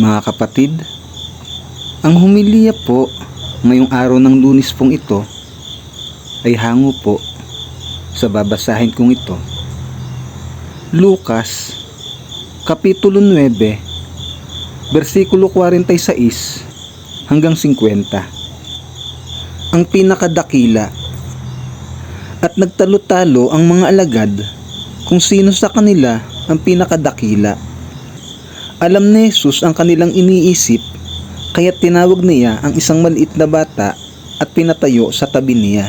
Mga kapatid, ang humilya po ngayong araw ng Lunes pong ito ay hango po sa babasahin kong ito. Lucas, Kapitulo 9, versikulo 46 hanggang 50. Ang pinakadakila. At nagtalo-talo ang mga alagad kung sino sa kanila ang pinakadakila. Alam ni Jesus ang kanilang iniisip, kaya tinawag niya ang isang maliit na bata at pinatayo sa tabi niya.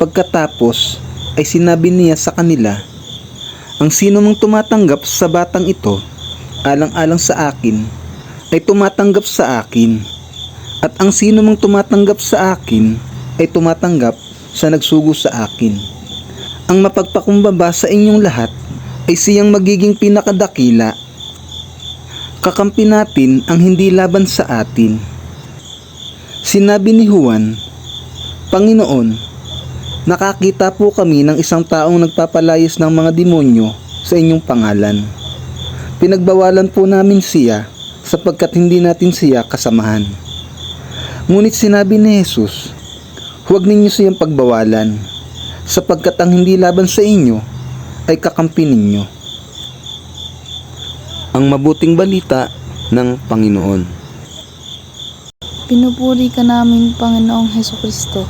Pagkatapos ay sinabi niya sa kanila, ang sino mang tumatanggap sa batang ito, alang-alang sa akin, ay tumatanggap sa akin. At ang sino mang tumatanggap sa akin, ay tumatanggap sa nagsugo sa akin. Ang mapagpakumbaba sa inyong lahat ay siyang magiging pinakadakila. Kakampi natin ang hindi laban sa atin. Sinabi ni Juan, Panginoon, nakakita po kami ng isang taong nagpapalayas ng mga demonyo sa inyong pangalan. Pinagbawalan po namin siya sapagkat hindi natin siya kasamahan. Ngunit sinabi ni Jesus, huwag ninyo siyang pagbawalan, sapagkat ang hindi laban sa inyo ay kakampi ninyo. Ang mabuting balita ng Panginoon. Pinupuri ka namin, Panginoong Hesukristo.